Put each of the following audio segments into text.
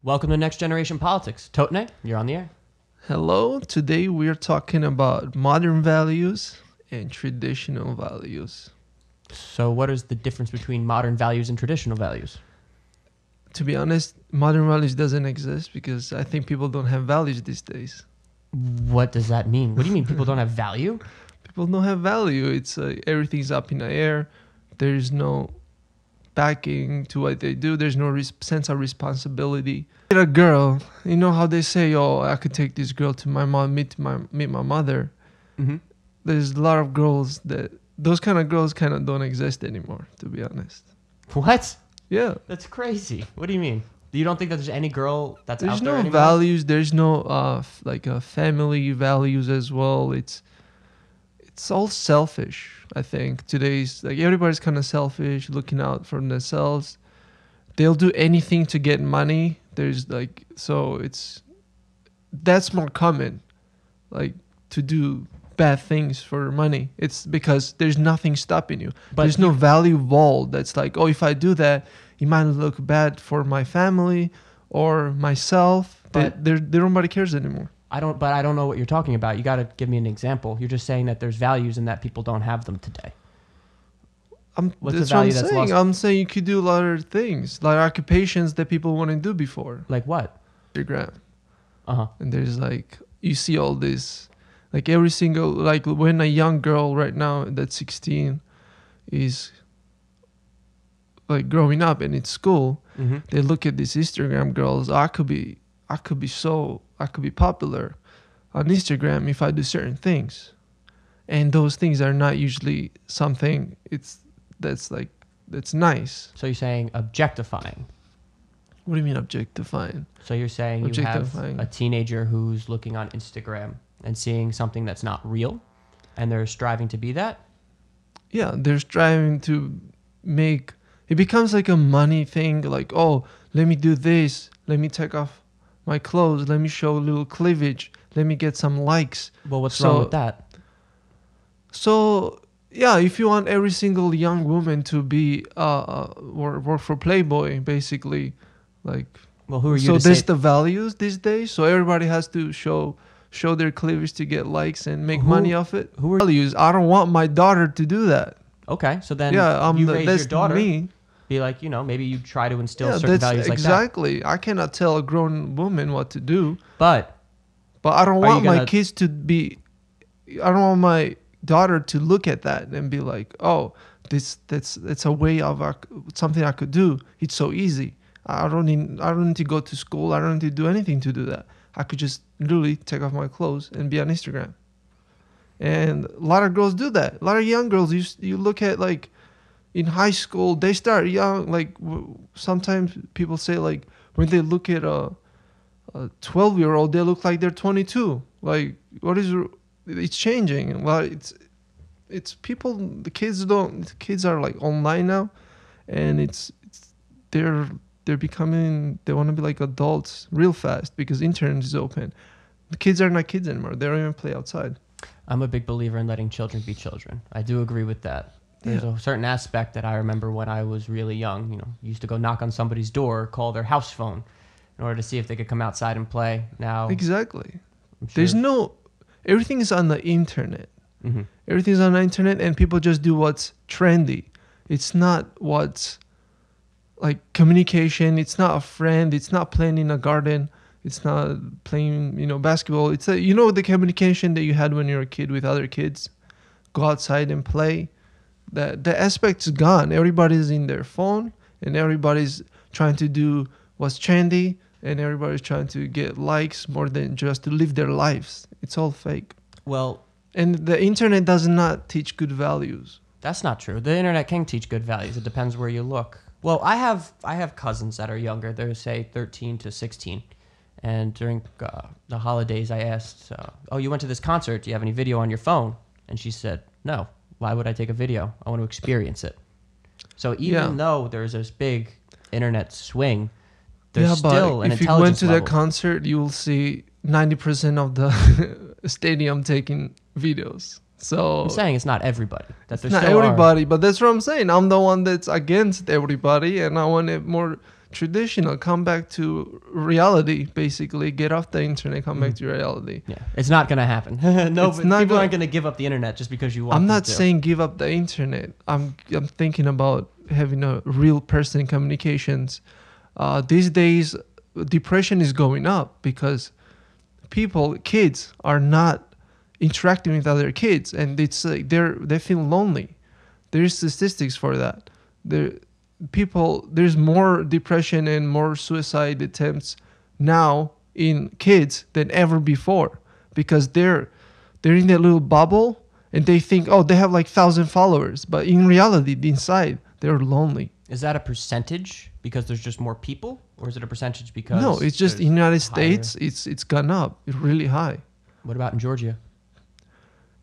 Welcome to Next Generation Politics. Totne, you're on the air. Hello, today we are talking about modern values and traditional values. So what is the difference between modern values and traditional values? To be honest, modern values doesn't exist because I think people don't have values these days. What does that mean? What do you mean people don't have value? People don't have value. It's everything's up in the air. There's no backing to what they do. There's no sense of responsibility. A girl, you know how they say, "Oh, I could take this girl to my mom, meet my mother." Mm-hmm. There's a lot of girls those kind of girls kind of don't exist anymore. To be honest. What? Yeah. That's crazy. What do you mean? You don't think that there's any girl that's There's out there no anymore? values. There's no family values as well. It's all selfish. I think today's everybody's kind of selfish, looking out for themselves. They'll do anything to get money. That's more common, to do bad things for money. It's because there's nothing stopping you. But there's no value wall that's like, oh, if I do that, it might look bad for my family or myself. Nobody cares anymore. I don't know what you're talking about. You got to give me an example. You're just saying that there's values and that people don't have them today. That's what I'm saying. I'm saying you could do a lot of things, like occupations that people wouldn't do before. Like what? Instagram. Uh-huh. And there's you see all this, every single, when a young girl right now that's 16 is growing up and in school, Mm-hmm. they look at these Instagram girls. I could be popular on Instagram if I do certain things, and those things are not usually something that's nice. So you're saying objectifying. What do you mean objectifying? So you're saying you have a teenager who's looking on Instagram and seeing something that's not real, and they're striving to be that? Yeah, they're striving to make... It becomes like a money thing, oh, let me do this, let me take off my clothes, let me show a little cleavage, let me get some likes. Well, what's wrong with that? So... Yeah, if you want every single young woman to be work for Playboy, basically, well, who are you? So to there's say the values these days. So everybody has to show their cleavage to get likes and make money off it. Who are values? I don't want my daughter to do that. Okay, so then you raise that's your daughter. Me. Be like, maybe you try to instill certain values like exactly. I cannot tell a grown woman what to do. But I don't want my kids to be. I don't want my daughter to look at that and be like, oh, that's a way of something I could do. It's so easy. I don't need to go to school. I don't need to do anything to do that. I could just literally take off my clothes and be on Instagram. And a lot of girls do that. A lot of young girls, you look at in high school, they start young. Sometimes people say when they look at a 12-year-old, they look like they're 22. What is... It's changing. Well, it's people. The kids are online now, and they're becoming. They want to be like adults real fast because internet is open. The kids are not kids anymore. They don't even play outside. I'm a big believer in letting children be children. I do agree with that. There's a certain aspect that I remember when I was really young. Used to go knock on somebody's door, call their house phone, in order to see if they could come outside and play. Now, exactly. Sure. There's no. Everything is on the internet. Mm-hmm. Everything's on the internet, and people just do what's trendy. It's not what's communication. It's not a friend. It's not playing in a garden. It's not playing, basketball. It's the communication that you had when you were a kid with other kids. Go outside and play. The aspect's gone. Everybody's in their phone, and everybody's trying to do what's trendy. And everybody's trying to get likes more than just to live their lives. It's all fake. Well, and the internet does not teach good values. That's not true. The internet can teach good values. It depends where you look. Well, I have cousins that are younger. They're say 13 to 16. And during the holidays, I asked, "Oh, you went to this concert. Do you have any video on your phone?" And she said, "No. Why would I take a video? I want to experience it." So even though there's this big internet swing, there's still an intelligence level. If you went to that concert, you will see 90% of the stadium taking videos. So I'm saying it's not everybody. Not everybody, but that's what I'm saying. I'm the one that's against everybody, and I want it more traditional. Come back to reality, basically. Get off the internet, come back to reality. Yeah, it's not going to happen. No, people aren't going to give up the internet just because you want I'm not to. saying give up the internet. I'm thinking about having a real person communications. These days, depression is going up because kids are not interacting with other kids, and it's they feel lonely. There's statistics for that. There's more depression and more suicide attempts now in kids than ever before because they're in that little bubble and they think, oh, they have like 1,000 followers, but in reality, inside they're lonely. Is that a percentage because there's just more people, or is it a percentage because no? It's just in the United States, it's gone up. It's really high. What about in Georgia?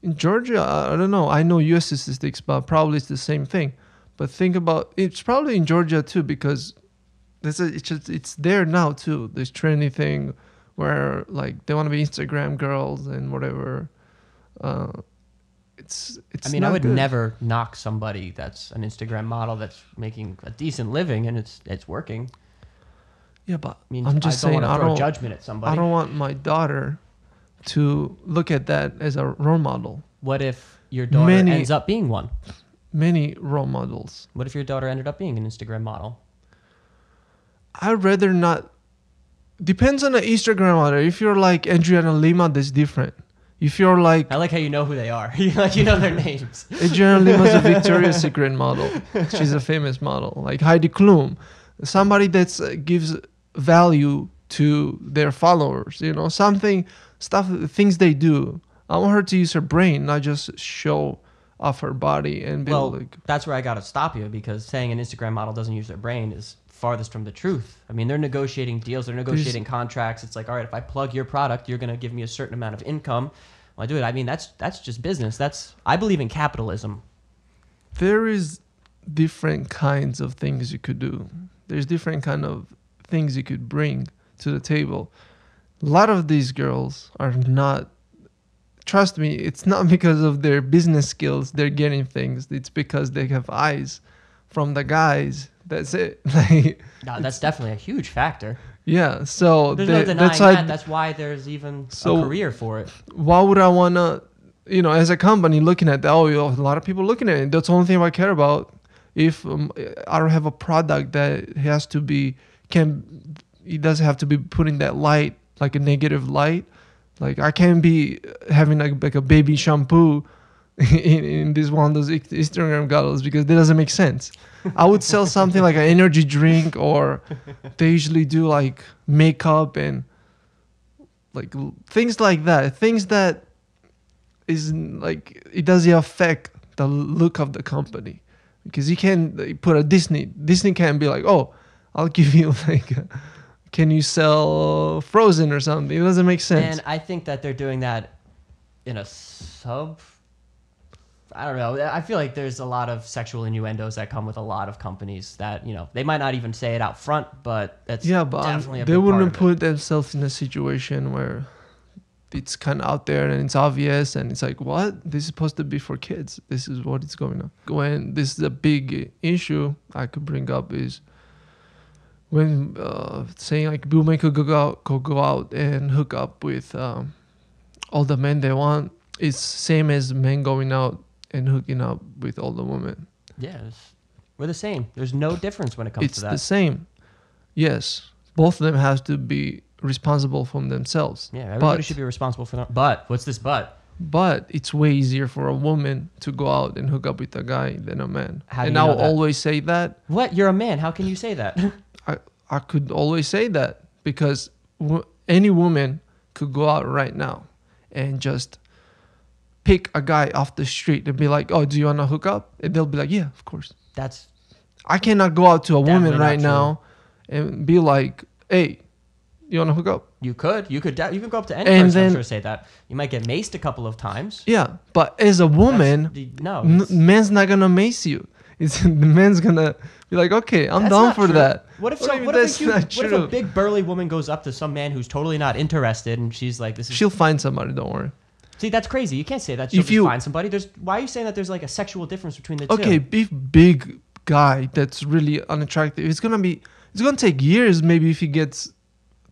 In Georgia, I don't know. I know U.S. statistics, but probably it's the same thing. But think about it's probably in Georgia too because it's there now too. This trendy thing where like they want to be Instagram girls and whatever. It's. I mean, I would never knock somebody that's an Instagram model that's making a decent living and it's working. Yeah, but I mean, I'm just saying I don't want to throw judgment at somebody. I don't want my daughter to look at that as a role model. What if your daughter ends up being one? Many role models. What if your daughter ended up being an Instagram model? I'd rather not. Depends on the Instagram model. If you're like Adriana Lima, that's different. If you're like... I like how you know who they are. You know their names. Adriana Lima's a Victoria's Secret model. She's a famous model. Like Heidi Klum. Somebody that gives value to their followers. You know, things they do. I want her to use her brain, not just show off her body and be like... That's where I got to stop you because saying an Instagram model doesn't use their brain is farthest from the truth. I mean, they're negotiating deals, they're negotiating contracts. It's like, all right, if I plug your product, you're going to give me a certain amount of income. Well, I do it. I mean, that's just business. I believe in capitalism. There is different kinds of things you could do. There's different kind of things you could bring to the table. A lot of these girls are not... Trust me, it's not because of their business skills they're getting things. It's because they have eyes from the guys. That's it. No, that's definitely a huge factor. Yeah, so there's no denying that. That's why there's even a career for it. Why would I want to, as a company looking at that, a lot of people looking at it. That's the only thing I care about. If I don't have a product that it doesn't have to be putting that light, like a negative light. Like I can't be having like a baby shampoo in this one of those Instagram models because that doesn't make sense. I would sell something like an energy drink, or they usually do like makeup and like things like that. Things that is like it doesn't affect the look of the company because you can put a Disney. Disney can't be like, oh, I'll give you like. Can you sell Frozen or something? It doesn't make sense. And I think that they're doing that in a I don't know. I feel like there's a lot of sexual innuendos that come with a lot of companies that, they might not even say it out front, but that's definitely a big they wouldn't part of put themselves in a situation where it's kind of out there and it's obvious and it's like, what? This is supposed to be for kids. This is what is going on. When this is a big issue I could bring up is when saying like women could go out and hook up with all the men they want, it's same as men going out and hooking up with all the women. Yes, we're the same. There's no difference when it comes to that. It's the same. Yes, both of them have to be responsible for themselves. Yeah, everybody should be responsible for them. But what's this but? But it's way easier for a woman to go out and hook up with a guy than a man. And I'll always say that. What? You're a man. How can you say that? I could always say that because any woman could go out right now and just pick a guy off the street and be like, oh, do you want to hook up? And they'll be like, yeah, of course. I cannot go out to a woman right now and be like, hey, you want to hook up? You could go up to any person, I'm sure, say that. You might get maced a couple of times. Yeah, but as a woman, man's not going to mace you. The man's going to be like, okay, I'm down for that. What if a big burly woman goes up to some man who's totally not interested and she's like, she'll find somebody, don't worry. See, that's crazy. You can't say that she'll just find somebody. Why are you saying that there's like a sexual difference between the two? Okay, big guy that's really unattractive, it's gonna take years maybe if he gets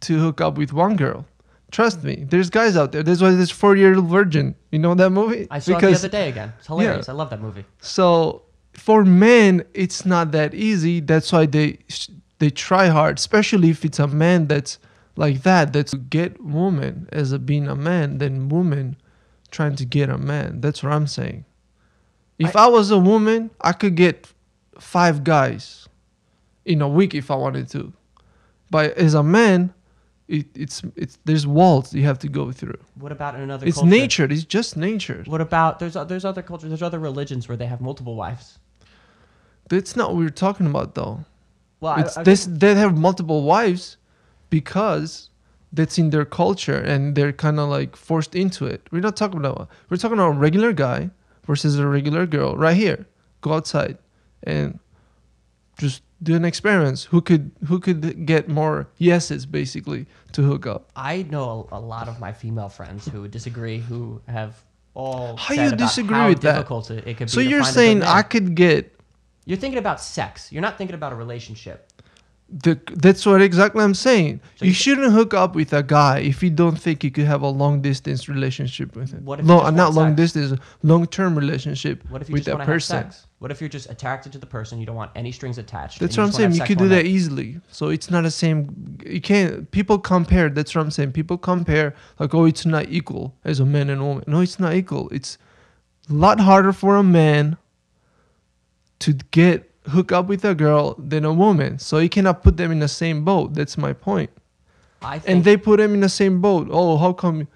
to hook up with one girl. Trust me, there's guys out there. That's why there's 4-year-old virgin. You know that movie? I saw it the other day again. It's hilarious. I love that movie. So for men, it's not that easy. That's why they try hard, especially if it's a man that's like that. That's to get woman as being a man, than woman trying to get a man. That's what I'm saying. If I was a woman, I could get 5 guys in a week if I wanted to. But as a man, it's there's walls you have to go through. What about in another culture? It's nature. It's just nature. What about there's other cultures, there's other religions where they have multiple wives? That's not what we're talking about, though. Well, they have multiple wives because that's in their culture and they're kind of like forced into it. We're talking about a regular guy versus a regular girl right here. Go outside and just do an experiment. Who could get more yeses basically to hook up? I know a lot of my female friends who disagree, who have all how said you disagree how with difficult that? It could be. So to you're find saying a good man. I could get? You're thinking about sex. You're not thinking about a relationship. That's what exactly I'm saying. So you shouldn't hook up with a guy if you don't think you could have a long distance relationship with him. What if you just not want long sex? distance, long term relationship What if you with just that want to have person. sex? What if you're just attracted to the person? You don't want any strings attached. That's and what I'm saying. just You wanna have could sex do one that night? easily. So it's not the same. You can't. People compare. That's what I'm saying. People compare like, oh, it's not equal as a man and a woman. No, it's not equal. It's a lot harder for a man to hook up with a girl than a woman. So you cannot put them in the same boat. That's my point. And they put them in the same boat. Oh, how come?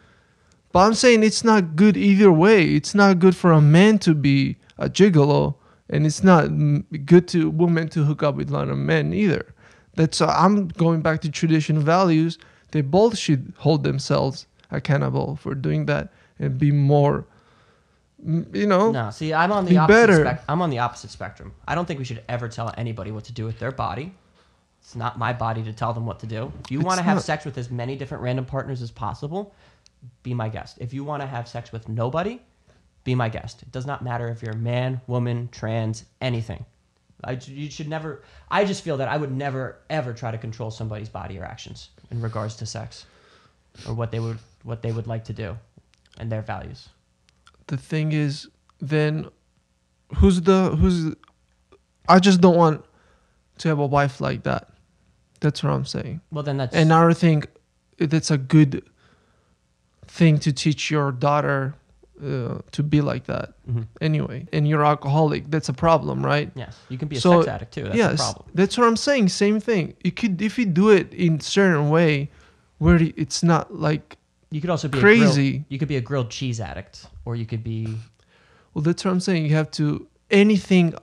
But I'm saying it's not good either way. It's not good for a man to be a gigolo, and it's not good to women to hook up with a lot of men either. That's I'm going back to traditional values. They both should hold themselves accountable for doing that and be more, No, see, I'm on the opposite I'm on the opposite spectrum. I don't think we should ever tell anybody what to do with their body. It's not my body to tell them what to do. If you want to have sex with as many different random partners as possible, be my guest. If you want to have sex with nobody, be my guest. It does not matter if you're a man, woman, trans, anything. You should never. I just feel that I would never ever try to control somebody's body or actions in regards to sex, or what they would like to do, and their values. The thing is, then who's I just don't want to have a wife like that. That's what I'm saying. Well, then that's another thing. That's a good thing to teach your daughter to be like that. Mm-hmm. Anyway, and you're alcoholic. That's a problem, right? Yes, you can be a sex addict too. That's a problem. That's what I'm saying. Same thing. You could, if you do it in certain way, where it's not like. You could also be crazy. You could be a grilled cheese addict, or you could be. Well, that's what I'm saying. You have to. Anything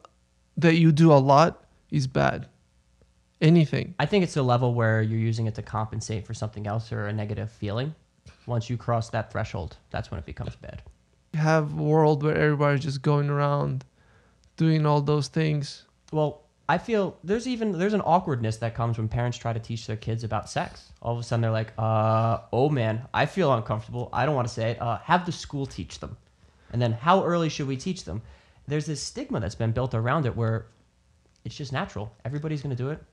that you do a lot is bad. Anything. I think it's the level where you're using it to compensate for something else or a negative feeling. Once you cross that threshold, that's when it becomes bad. You have a world where everybody's just going around doing all those things. Well, I feel there's an awkwardness that comes when parents try to teach their kids about sex. All of a sudden they're like, oh man, I feel uncomfortable. I don't want to say it. Have the school teach them. And then how early should we teach them? There's this stigma that's been built around it where it's just natural. Everybody's going to do it.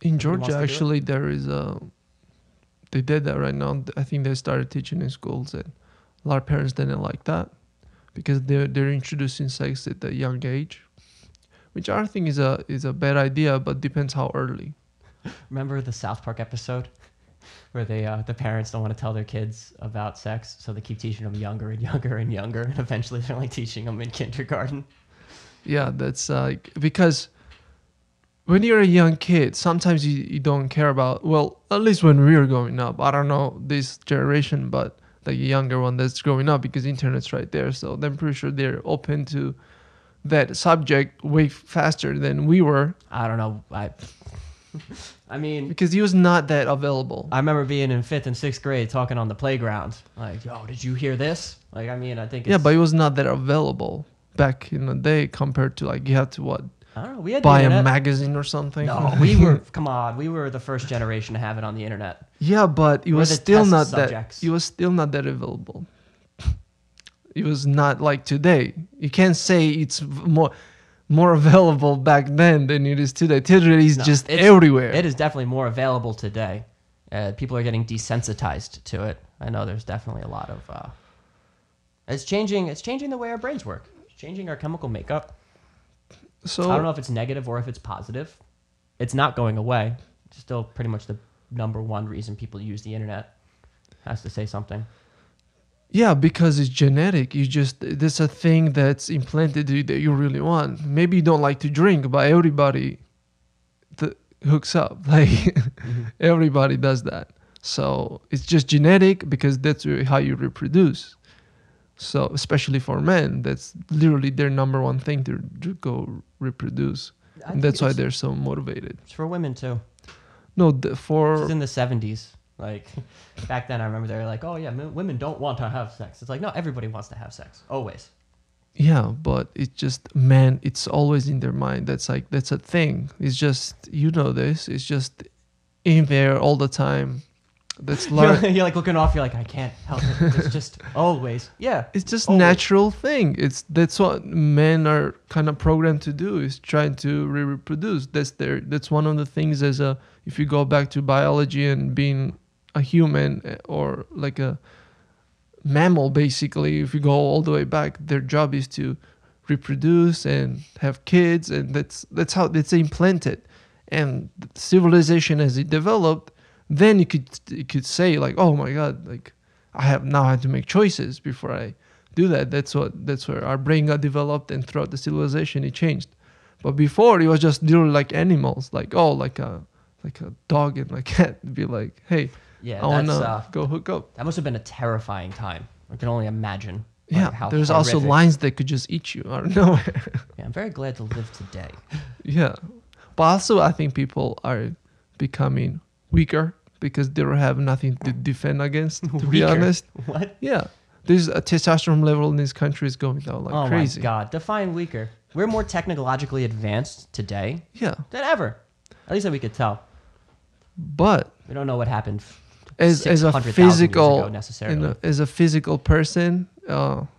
In Georgia, actually, there is they did that right now. I think they started teaching in schools, and a lot of parents didn't like that because they're introducing sex at a young age, which I think is a bad idea, but depends how early. Remember the South Park episode where the parents don't want to tell their kids about sex, so they keep teaching them younger and younger and younger, and eventually they're like teaching them in kindergarten. Yeah, that's because when you're a young kid, sometimes you don't care about, well, at least when we were growing up. I don't know this generation, but the younger one that's growing up, because internet's right there. So I'm pretty sure they're open to that subject way faster than we were. I don't know. I mean, because he was not that available. I remember being in 5th and 6th grade talking on the playground. Like, yo, did you hear this? Like, I mean, I think it's... Yeah, but it was not that available back in the day compared to, like, you had to, what? I don't know. We had buy a magazine or something. No, we were. Come on, we were the first generation to have it on the internet. Yeah, but it was still not that. It was still not that available. It was not like today. You can't say it's more. more available back then than it is today. Today is just everywhere. It is definitely more available today. People are getting desensitized to it. I know there's definitely a lot of. It's changing the way our brains work. It's changing our chemical makeup. So I don't know if it's negative or if it's positive. It's not going away. It's still pretty much the number one reason people use the internet. Has to say something. Yeah, because it's genetic. There's a thing that's implanted that you really want. Maybe you don't like to drink, but everybody hooks up. Like everybody does that. So it's just genetic because that's how you reproduce. So especially for men, that's literally their number one thing to go reproduce. And that's why they're so motivated. It's for women too. No, It's in the 70s. Like back then, I remember they were like, "Oh yeah, women don't want to have sex." It's like, no, everybody wants to have sex, always. Yeah, but it's just men. It's always in their mind. That's a thing. It's just this. It's just in there all the time. That's you're like looking off. You're like, I can't help it. It's just always. Yeah. It's just always. Natural thing. That's what men are kind of programmed to do. Is trying to reproduce. That's one of the things if you go back to biology and being a human or like a mammal, basically, if you go all the way back, their job is to reproduce and have kids, and that's how it's implanted. And civilization as it developed, then you could say like, oh my God, like I have now had to make choices before I do that. That's where our brain got developed, and throughout the civilization it changed. But before it was just literally like animals, like like a dog and a cat be like, hey, I wanna go hook up. That must have been a terrifying time. I can only imagine. Yeah, there's also lions that could just eat you out of nowhere. Yeah, I'm very glad to live today. Yeah, but also I think people are becoming weaker because they don't have nothing to defend against, to be honest. What? Yeah. There's a testosterone level in this country is going down like crazy. Oh my God. Define weaker. We're more technologically advanced today than ever. At least that we could tell. But we don't know what happened as a physical years ago necessarily. As a physical person,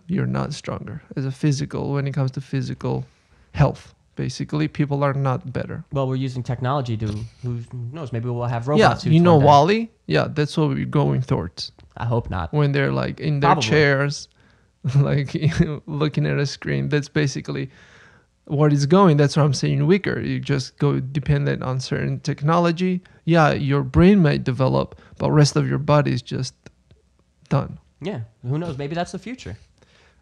you're not stronger. When it comes to physical health. Basically, people are not better. Well, we're using technology to, who knows, maybe we'll have robots. Yeah, you know WALL-E? Yeah, that's what we're going towards. I hope not. When they're like in their chairs, like looking at a screen, that's basically what is going. That's what I'm saying, weaker. You just go dependent on certain technology. Yeah, your brain might develop, but rest of your body is just done. Yeah, who knows? Maybe that's the future.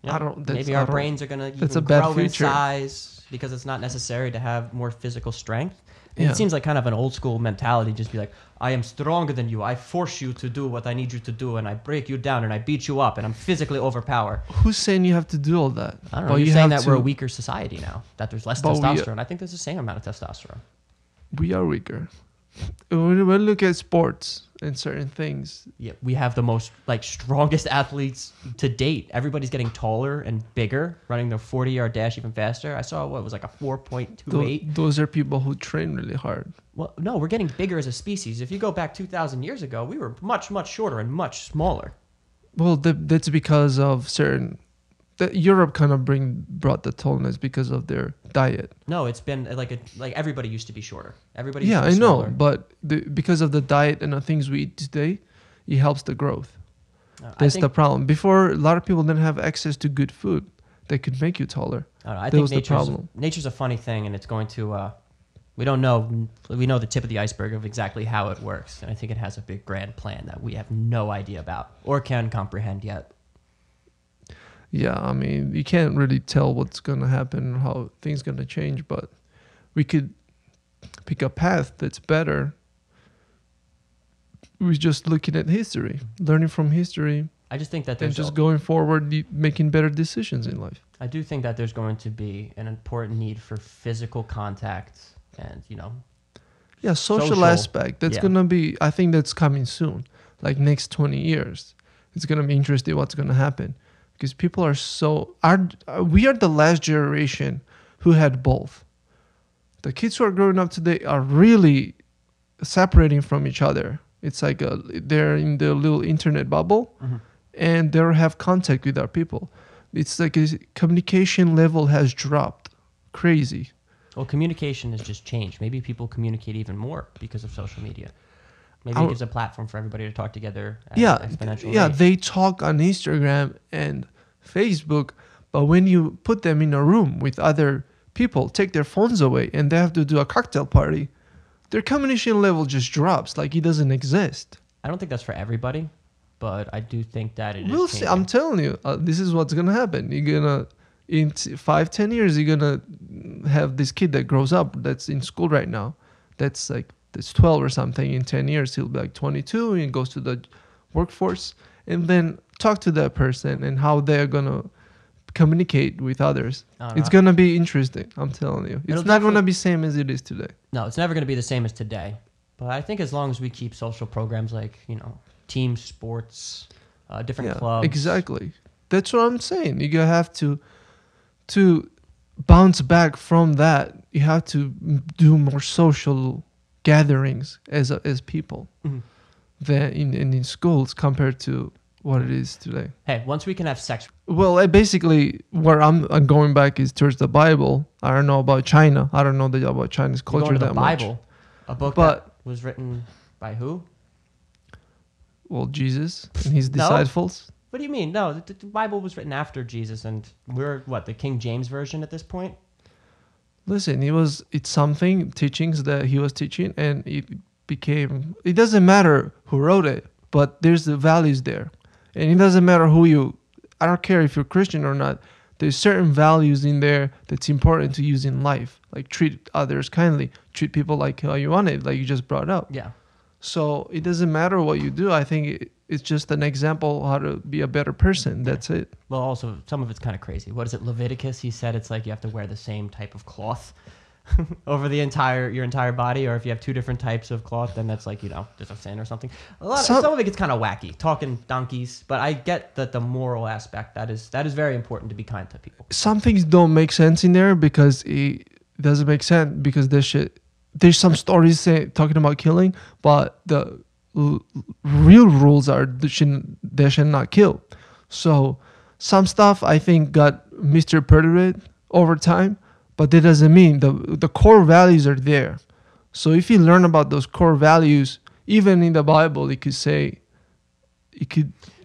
Yeah. Maybe our brains are going to even grow in size because it's not necessary to have more physical strength. And it seems like kind of an old school mentality, just be like, I am stronger than you. I force you to do what I need you to do, and I break you down, and I beat you up, and I'm physically overpowered. Who's saying you have to do all that? I don't know. You're saying that we're a weaker society now, that there's less testosterone. I think there's the same amount of testosterone. We are weaker. When we look at sports and certain things, we have the most strongest athletes to date. Everybody's getting taller and bigger, running their 40-yard dash even faster. I saw what was like a 4.28. Those are people who train really hard. Well, no, we're getting bigger as a species. If you go back 2,000 years ago, we were much, much shorter and much smaller. Well, that's because of certain. Europe kind of brought the tallness because of their diet. No, it's been like everybody used to be shorter. Everybody. Yeah, I know, but because of the diet and the things we eat today, it helps the growth. That's the problem. Before, a lot of people didn't have access to good food that could make you taller. I think nature's a funny thing, and it's going to. We don't know. We know the tip of the iceberg of exactly how it works, and I think it has a big grand plan that we have no idea about or can comprehend yet. Yeah, I mean, you can't really tell what's going to happen, how things going to change, but we could pick a path that's better. We're just looking at history, learning from history. I just think that there's just going forward, making better decisions in life. I do think that there's going to be an important need for physical contact and, Yeah, social aspect. That's going to be, I think that's coming soon, like next 20 years. It's going to be interesting what's going to happen. Because people are we are the last generation who had both. The kids who are growing up today are really separating from each other. It's like they're in the little internet bubble, and they don't have contact with our people. It's like a communication level has dropped crazy. Well, communication has just changed. Maybe people communicate even more because of social media. Maybe it gives a platform for everybody to talk together at exponential rate. They talk on Instagram and Facebook, but when you put them in a room with other people, take their phones away, and they have to do a cocktail party, their communication level just drops like it doesn't exist. I don't think that's for everybody, but I do think that it is. We'll see. I'm telling you, this is what's gonna happen. You're gonna in 5-10 years, you're gonna have this kid that grows up that's in school right now, that's 12 or something. In 10 years, he'll be like 22 and goes to the workforce, and then talk to that person and how they're gonna communicate with others. It's gonna be interesting. I'm telling you, it's not gonna be same as it is today. No, it's never gonna be the same as today. But I think as long as we keep social programs like team sports, different clubs. Exactly. That's what I'm saying. You have to bounce back from that. You have to do more social gatherings as people than in schools compared to what it is today. Hey, once we can have sex. Well, basically, where I'm going back is towards the Bible. I don't know about China. I don't know about Chinese culture that much. Bible, a book that was written by who? Well, Jesus and his disciples. What do you mean? No, the Bible was written after Jesus, and we're the King James version at this point? Listen, it's something, teachings that he was teaching, and it doesn't matter who wrote it, but there's the values there. And it doesn't matter I don't care if you're Christian or not, there's certain values in there that's important to use in life. Like treat others kindly, treat people like how you want it, like you just brought up. Yeah. So it doesn't matter what you do. I think it's just an example how to be a better person. That's it. Well, also, some of it's kind of crazy. What is it, Leviticus? He said it's like you have to wear the same type of cloth over your entire body, or if you have two different types of cloth, then that's like, there's a sin or something. Some of it gets kind of wacky, talking donkeys, but I get that the moral aspect, that is very important to be kind to people. Some things don't make sense in there because it doesn't make sense because there's some stories talking about killing, but the real rules are they should not kill. So some stuff I think got misinterpreted over time, but that doesn't mean the core values are there. So if you learn about those core values, even in the Bible, it could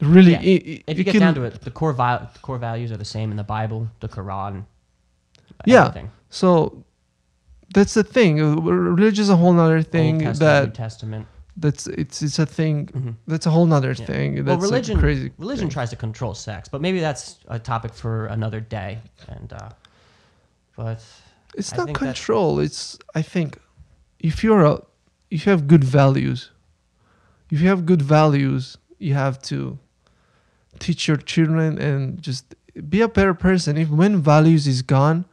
really. Yeah. If you get down to it, the core values are the same in the Bible, the Quran. Everything. So that's the thing. Religion is a whole other thing. Old Testament, New Testament. It's a thing. Mm-hmm. That's a whole nother thing. That's religion. Crazy. Religion tries to control sex, but maybe that's a topic for another day. And but it's not control. I think if you have good values, you have to teach your children and just be a better person. When values is gone,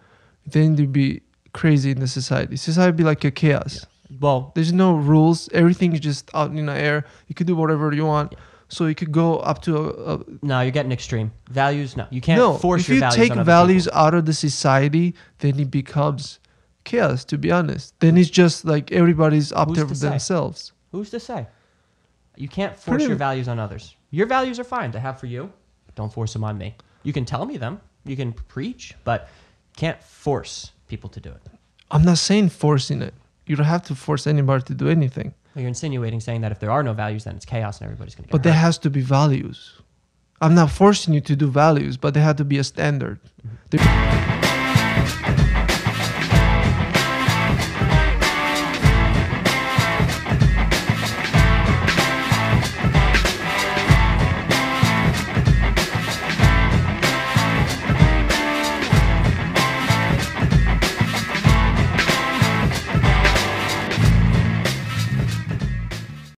then you'll be crazy in the society. Society be like a chaos. Yeah. Well, there's no rules. Everything is just out in the air. You could do whatever you want. Yeah. So you could go up to No, you're getting extreme. Values, no. You can't force your values on other people. If you take values out of the society, then it becomes chaos, to be honest. Then it's just like everybody's up there for themselves. Who's to say? You can't force your values on others. Your values are fine to have for you. Don't force them on me. You can tell me them. You can preach, but you can't force people to do it. I'm not saying forcing it. You don't have to force anybody to do anything. Well, you're insinuating saying that if there are no values, then it's chaos and everybody's going to get hurt. But there has to be values. I'm not forcing you to do values, but there has to be a standard. Mm-hmm.